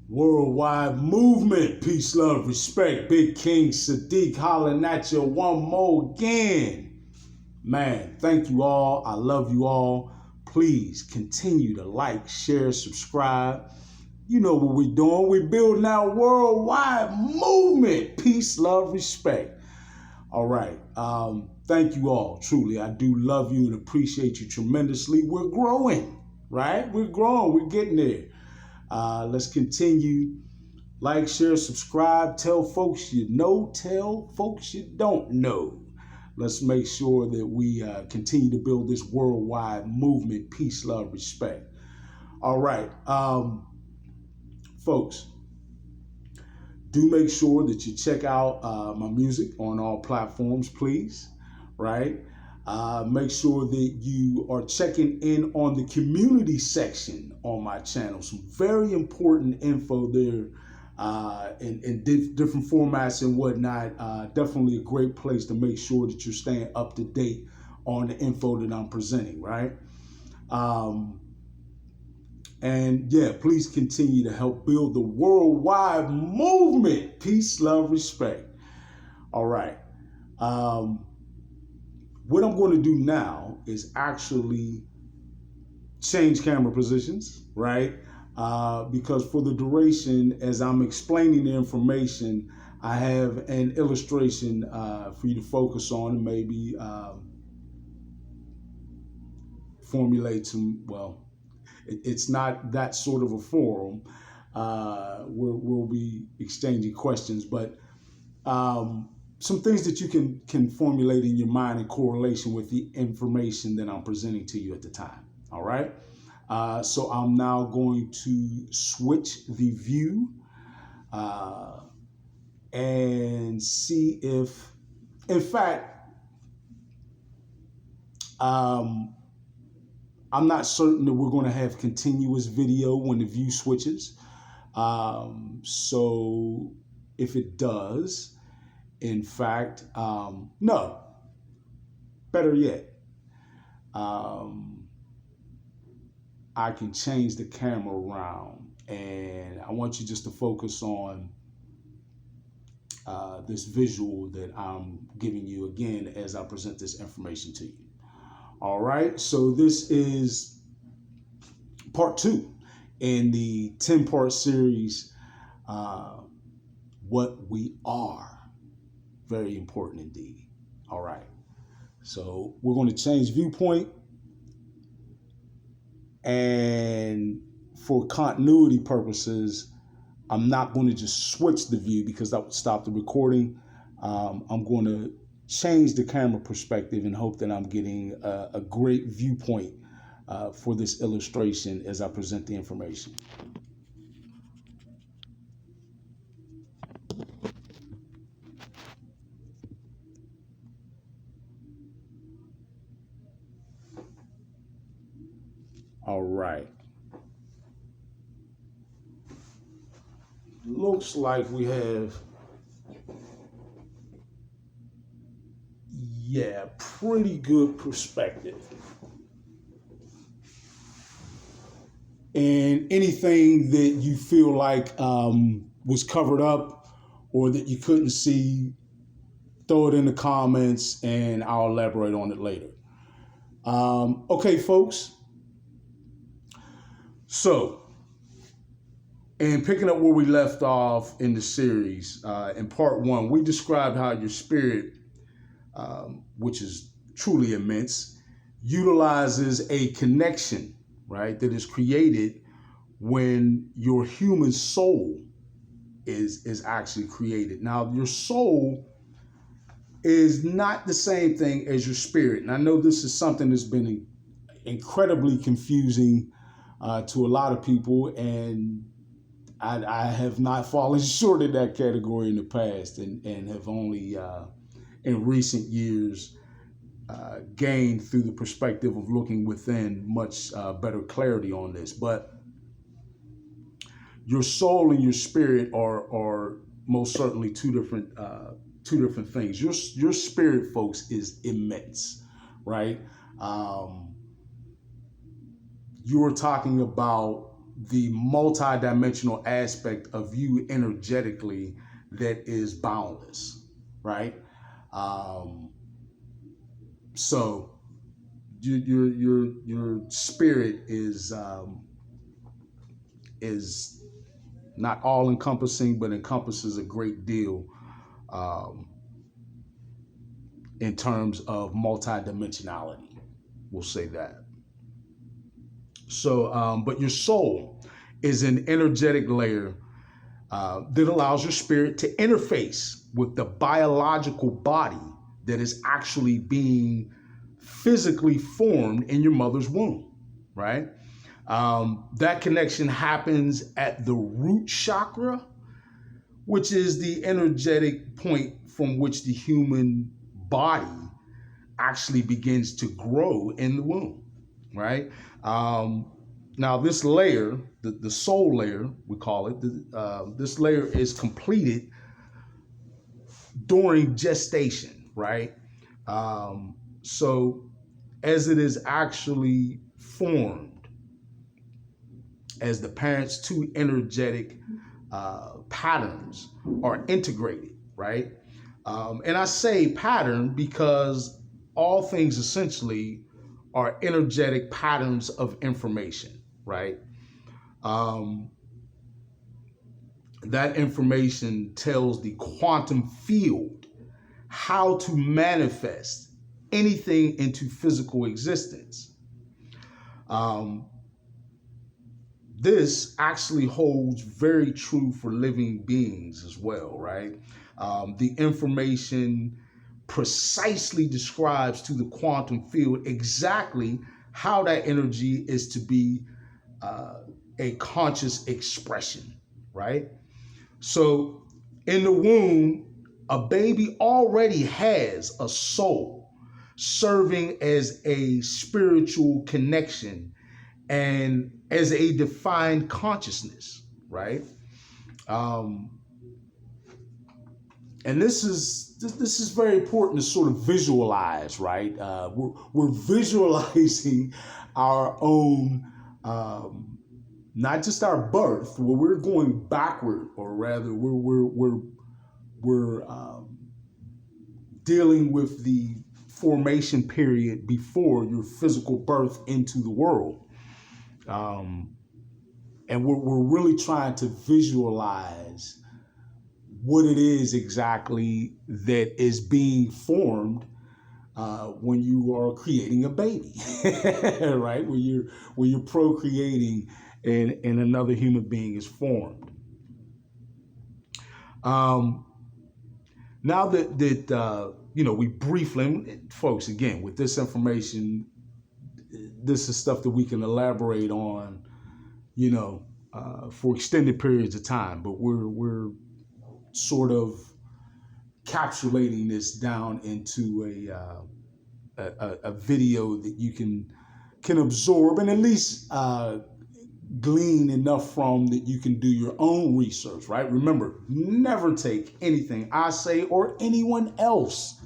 Worldwide movement, peace, love, respect. Big King Sadiq hollering at you one more again. Man, thank you all. I love you all. Please continue to like, share, subscribe. You know what we're doing. We're building our worldwide movement, peace, love, respect. All right. Thank you all. Truly, I do love you and appreciate you tremendously. We're growing, right? We're growing. We're getting there. Let's continue. Like, share, subscribe. Tell folks you know. Tell folks you don't know. Let's make sure that we continue to build this worldwide movement, peace, love, respect. All right. Folks, do make sure that you check out my music on all platforms, please. Right? Make sure that you are checking in on the community section on my channel. Some very important info there in different formats and whatnot. Definitely a great place to make sure that you're staying up to date on the info that I'm presenting, right? And yeah, please continue to help build the worldwide movement. Peace, love, respect. All right. What I'm going to do now is actually change camera positions, right? Because for the duration, as I'm explaining the information, I have an illustration for you to focus on and maybe formulate some, well, it's not that sort of a forum where we'll be exchanging questions, but some things that you can formulate in your mind in correlation with the information that I'm presenting to you at the time. All right. So I'm now going to switch the view and see if, in fact, I'm not certain that we're going to have continuous video when the view switches. So if it does, in fact, no, better yet, I can change the camera around, and I want you just to focus on this visual that I'm giving you again as I present this information to you. All right, so this is part 2 in the 10-part series, What We Are. Very important indeed. All right, so we're going to change viewpoint, and for continuity purposes, I'm not going to just switch the view because that would stop the recording. I'm going to change the camera perspective and hope that I'm getting a great viewpoint for this illustration as I present the information. All right. Looks like we have, yeah, pretty good perspective. And anything that you feel like was covered up or that you couldn't see, throw it in the comments and I'll elaborate on it later. Okay, folks. So, and picking up where we left off in the series, in part 1, we described how your spirit, which is truly immense, utilizes a connection, right, that is created when your human soul is actually created. Now, your soul is not the same thing as your spirit. And I know this is something that's been incredibly confusing to a lot of people, and I have not fallen short of that category in the past, and have only in recent years gained through the perspective of looking within much better clarity on this. But your soul and your spirit are most certainly two different things. Your spirit, folks, is immense, right? You are talking about the multidimensional aspect of you energetically that is boundless, right? Um, so your spirit is not all encompassing, but encompasses a great deal um, in terms of multidimensionality. We'll say that. So, but your soul is an energetic layer that allows your spirit to interface with the biological body that is actually being physically formed in your mother's womb, right? That connection happens at the root chakra, which is the energetic point from which the human body actually begins to grow in the womb, right? Um, Now, this layer, the soul layer, we call it, this layer is completed during gestation, right? So, as it is actually formed, as the parents' two energetic patterns are integrated, right? And I say pattern because all things essentially are energetic patterns of information, right? Um, that information tells the quantum field how to manifest anything into physical existence. Um, this actually holds very true for living beings as well, right? The information precisely describes to the quantum field exactly how that energy is to be a conscious expression, right? So in the womb, a baby already has a soul serving as a spiritual connection and as a defined consciousness, right? Um, and this is very important to sort of visualize, right? We're visualizing our own, not just our birth. Well, we're going backward, or rather, we're dealing with the formation period before your physical birth into the world. And we're really trying to visualize what it is exactly that is being formed when you are creating a baby, right? When you're procreating and another human being is formed. Now that we briefly, folks, again, with this information, this is stuff that we can elaborate on, for extended periods of time. But we're sort of capsulating this down into a video that you can absorb and at least glean enough from that you can do your own research, right? Remember, never take anything I say or anyone else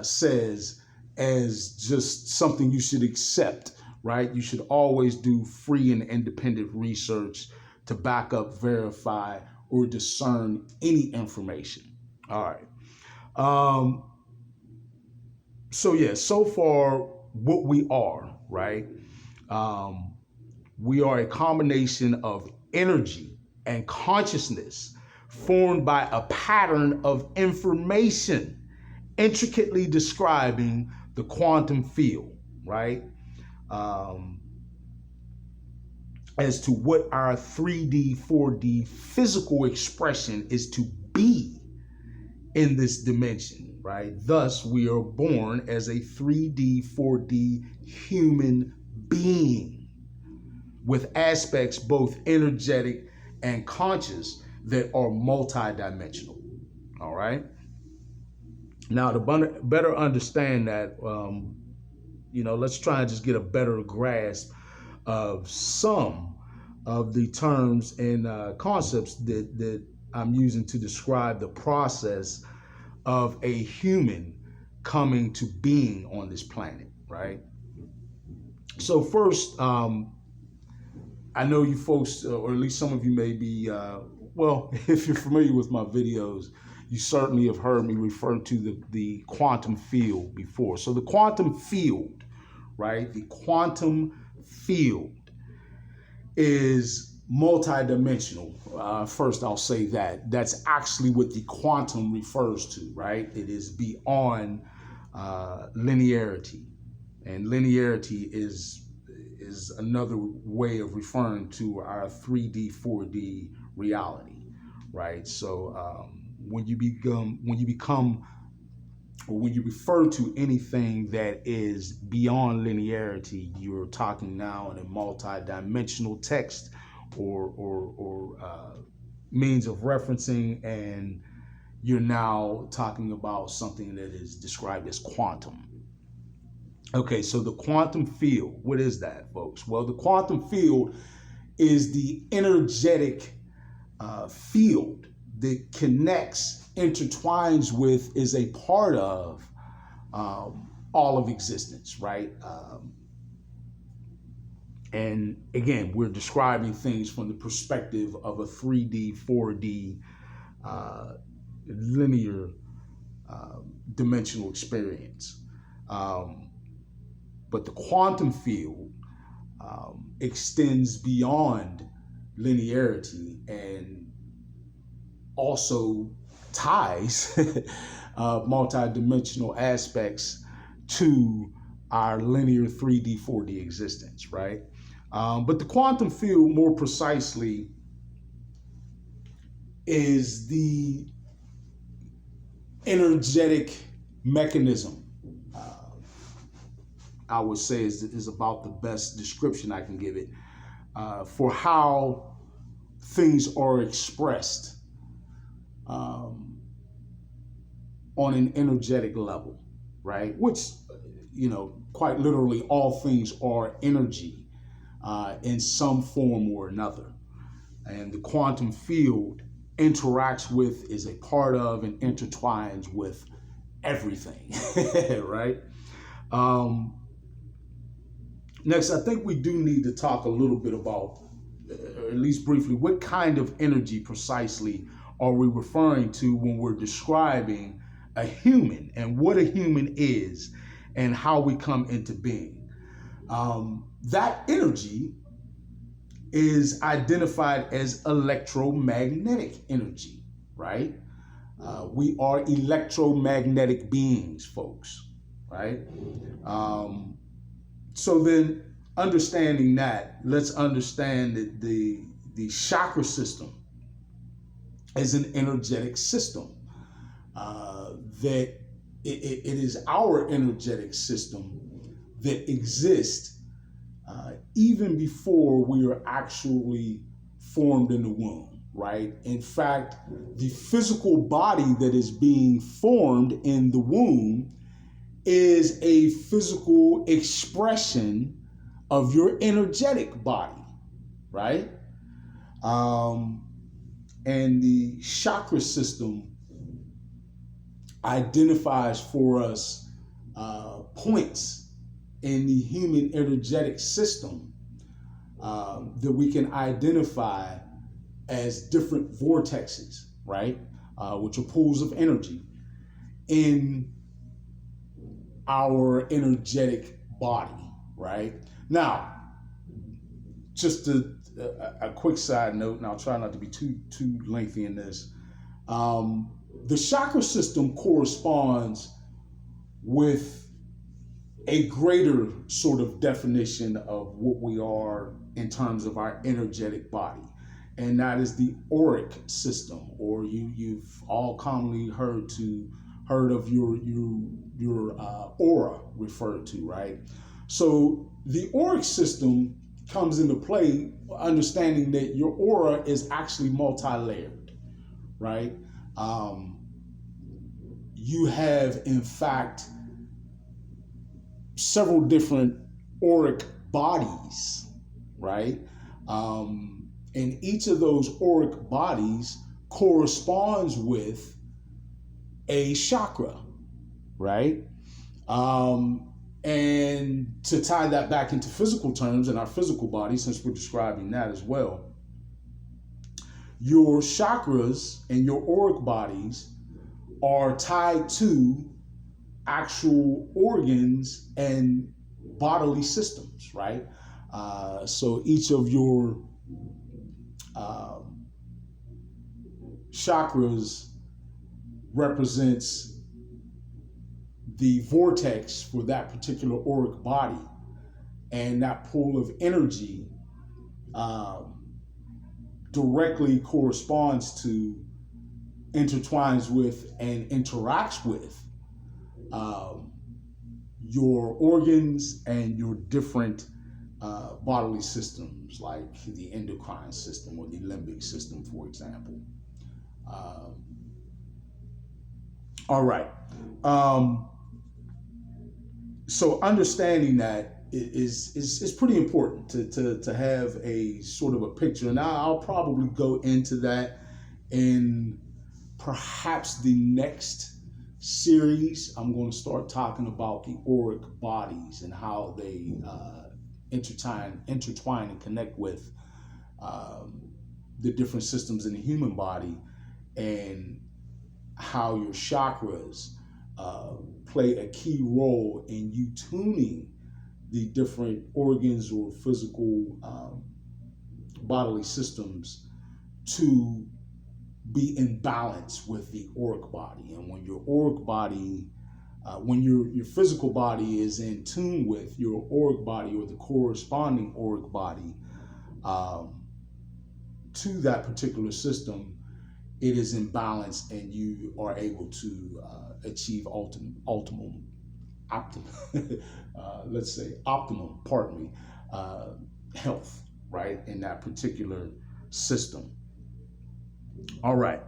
says as just something you should accept, right? You should always do free and independent research to back up, verify, or discern any information. All right. So far, what we are, right? We are a combination of energy and consciousness formed by a pattern of information intricately describing the quantum field, right? As to what our 3D, 4D physical expression is to be in this dimension, right? Thus, we are born as a 3D, 4D human being with aspects both energetic and conscious that are multidimensional, all right? Now, to better understand that, let's try and just get a better grasp of some of the terms and concepts that I'm using to describe the process of a human coming to being on this planet, right? So first, I know you folks, or at least some of you may be, well, if you're familiar with my videos, you certainly have heard me refer to the quantum field before. So the quantum field, right? The quantum field is multidimensional. First, I'll say that. That's actually what the quantum refers to, right? It is beyond linearity. And linearity is another way of referring to our 3D, 4D reality, right? So when you refer to anything that is beyond linearity, you're talking now in a multi-dimensional text or means of referencing, and you're now talking about something that is described as quantum. Okay, so the quantum field, what is that, folks? Well, the quantum field is the energetic field that connects, intertwines with, is a part of all of existence, right? And again, we're describing things from the perspective of a 3D, 4D, linear dimensional experience. But the quantum field extends beyond linearity and also ties multidimensional aspects to our linear 3D, 4D existence, right? But the quantum field, more precisely, is the energetic mechanism. I would say is about the best description I can give it for how things are expressed on an energetic level, right? Which, quite literally all things are energy in some form or another. And the quantum field interacts with, is a part of, and intertwines with everything, right? Next, I think we do need to talk a little bit about, at least briefly, what kind of energy precisely are we referring to when we're describing a human, and what a human is and how we come into being. That energy is identified as electromagnetic energy, right? We are electromagnetic beings, folks, right? So then, understanding that, let's understand that the chakra system is an energetic system. That it is our energetic system that exists even before we are actually formed in the womb, right? In fact, the physical body that is being formed in the womb is a physical expression of your energetic body, right? And the chakra system identifies for us points in the human energetic system that we can identify as different vortexes, right? Which are pools of energy in our energetic body, right? Now, just a quick side note, and I'll try not to be too lengthy in this. The chakra system corresponds with a greater sort of definition of what we are in terms of our energetic body, and that is the auric system, or you've all commonly heard of your aura referred to, right? So the auric system comes into play, understanding that your aura is actually multi-layered, right? You have, in fact, several different auric bodies, right? And each of those auric bodies corresponds with a chakra, right? And to tie that back into physical terms in our physical body, since we're describing that as well, your chakras and your auric bodies are tied to actual organs and bodily systems, right? So each of your chakras represents the vortex for that particular auric body, and that pool of energy directly corresponds to, intertwines with, and interacts with your organs and your different bodily systems, like the endocrine system or the limbic system, for example. All right. So understanding that is pretty important to have a sort of a picture. And I'll probably go into that in perhaps the next series. I'm going to start talking about the auric bodies and how they intertwine and connect with the different systems in the human body, and how your chakras play a key role in you tuning the different organs or physical bodily systems to be in balance with the auric body. And when your auric body, when your physical body is in tune with your auric body or the corresponding auric body to that particular system, it is in balance, and you are able to achieve optimum, health, right, in that particular system. All right.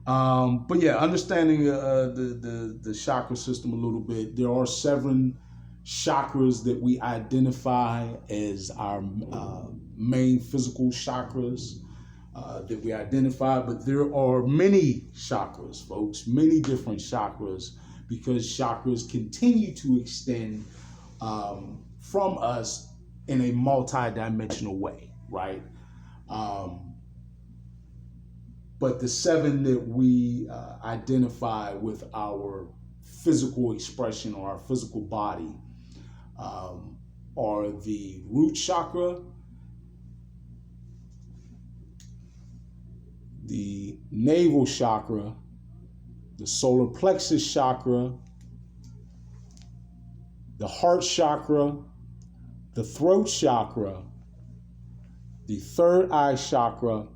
But yeah, understanding the chakra system a little bit, there are 7 chakras that we identify as our main physical chakras that we identify, but there are many chakras, folks, many different chakras, because chakras continue to extend from us in a multi-dimensional way, right? But the 7 that we identify with our physical expression or our physical body are the root chakra, the navel chakra, the solar plexus chakra, the heart chakra, the throat chakra, the third eye chakra,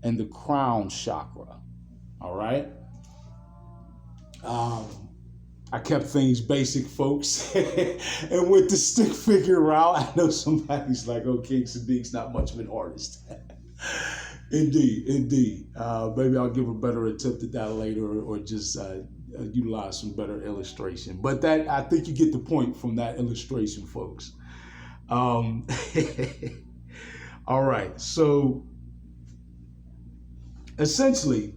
and the crown chakra. All right. I kept things basic, folks, and went the stick figure route. I know somebody's like, "Oh, King Sadiq's not much of an artist." Indeed. Maybe I'll give a better attempt at that later, or just utilize some better illustration. But that, I think you get the point from that illustration, folks. All right. So essentially,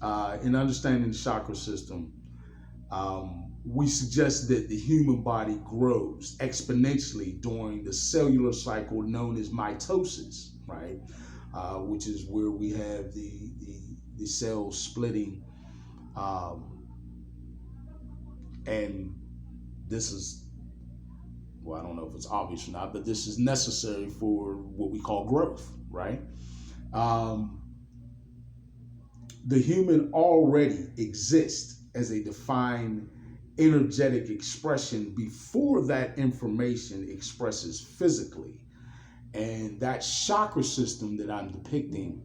in understanding the chakra system, we suggest that the human body grows exponentially during the cellular cycle known as mitosis, right? Which is where we have the cells splitting, and this is, well, I don't know if it's obvious or not, but this is necessary for what we call growth, right? The human already exists as a defined energetic expression before that information expresses physically. And that chakra system that I'm depicting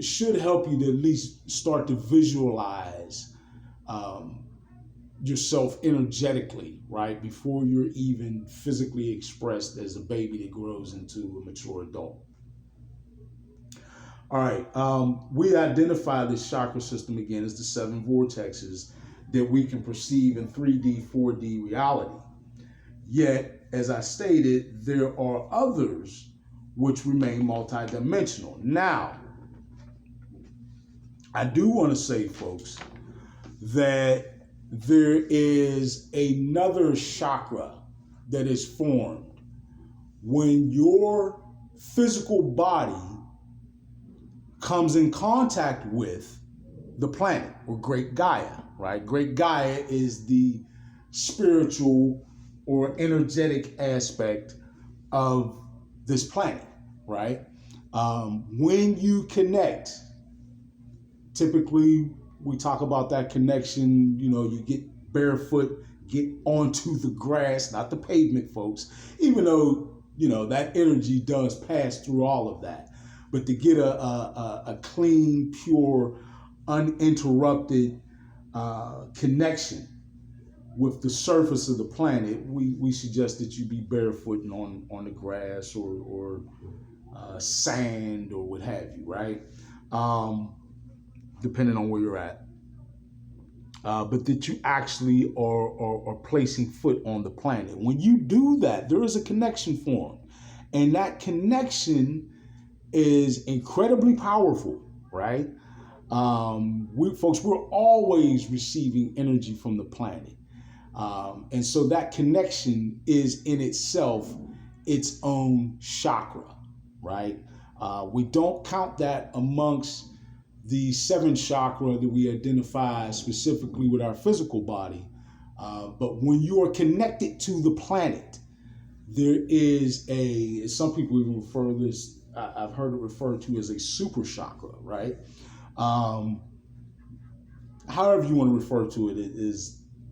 should help you to at least start to visualize yourself energetically, right? Before you're even physically expressed as a baby that grows into a mature adult. All right, we identify this chakra system again as the 7 vortexes that we can perceive in 3D, 4D reality. Yet, as I stated, there are others which remain multidimensional. Now, I do want to say, folks, that there is another chakra that is formed when your physical body comes in contact with the planet, or Great Gaia, right? Great Gaia is the spiritual or energetic aspect of this planet, right? When you connect, typically we talk about that connection, you get barefoot, get onto the grass, not the pavement, folks, even though, that energy does pass through all of that. But to get a clean, pure, uninterrupted connection with the surface of the planet, we suggest that you be barefooting on the grass or sand or what have you, right? Depending on where you're at. But that you actually are placing foot on the planet. When you do that, there is a connection formed. And that connection is incredibly powerful, right? We're always receiving energy from the planet. And so that connection is in itself its own chakra, right? We don't count that amongst the 7 chakra that we identify specifically with our physical body. But when you are connected to the planet, there is some people even refer this, I've heard it referred to as a super chakra, right? However you want to refer to it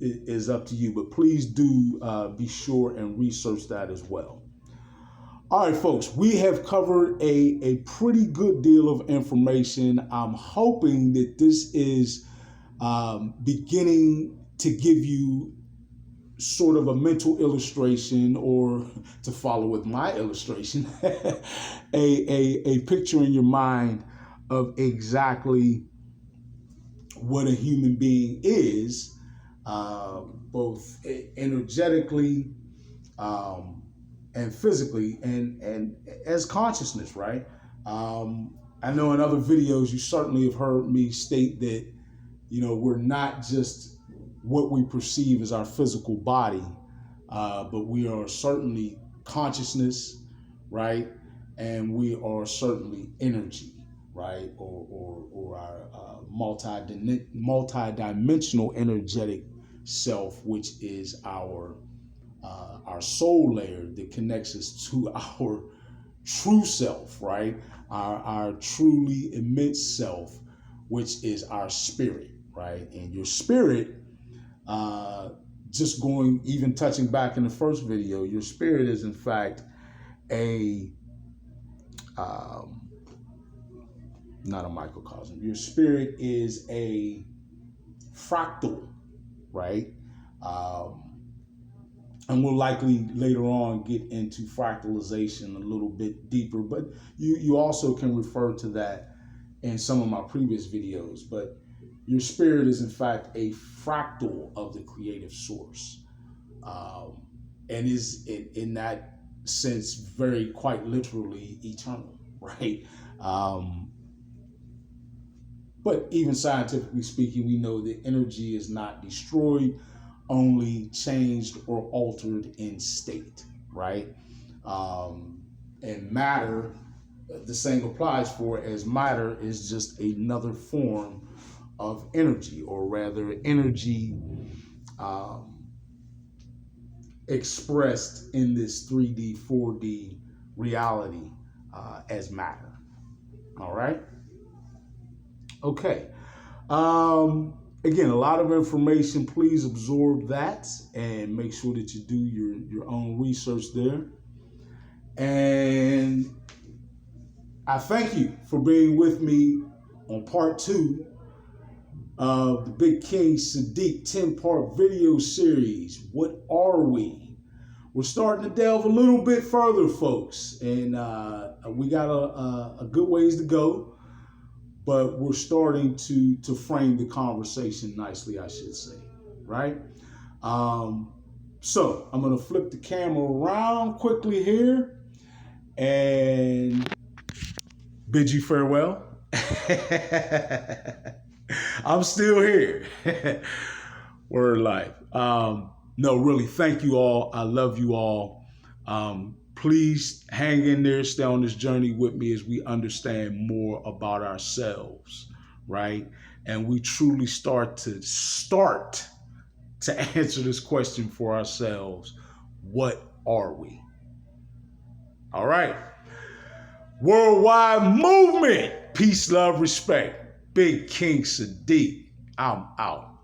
is up to you, but please do be sure and research that as well. All right, folks, we have covered a pretty good deal of information. I'm hoping that this is beginning to give you sort of a mental illustration, or to follow with my illustration, a picture in your mind of exactly what a human being is, both energetically, and physically, and as consciousness, right? I know in other videos you certainly have heard me state that, we're not just what we perceive as our physical body, but we are certainly consciousness, right? And we are certainly energy, right? Or our multi-dimensional energetic self, which is our soul layer that connects us to our true self, right? Our truly immense self, which is our spirit, right? And your spirit, even touching back in the first video, your spirit is in fact not a microcosm. Your spirit is a fractal, right? And we'll likely later on get into fractalization a little bit deeper, but you also can refer to that in some of my previous videos. But your spirit is in fact a fractal of the creative source, and is in that sense very quite literally eternal, right? But even scientifically speaking, we know that energy is not destroyed, only changed or altered in state, right? And matter, the same applies for, as matter is just another form of energy, or rather energy expressed in this 3D, 4D reality as matter. All right? Okay. Again, a lot of information. Please absorb that and make sure that you do your own research there. And I thank you for being with me on part 2 of the Big King Sadiq 10-part video series. What are we? We're starting to delve a little bit further, folks, and we got a good ways to go. But we're starting to frame the conversation nicely, I should say, right? So I'm going to flip the camera around quickly here and bid you farewell. I'm still here. Word life. No, really, thank you all. I love you all. Please hang in there, stay on this journey with me as we understand more about ourselves, right? And we truly start to answer this question for ourselves. What are we? All right. Worldwide movement. Peace, love, respect. Big King Sadiq. I'm out.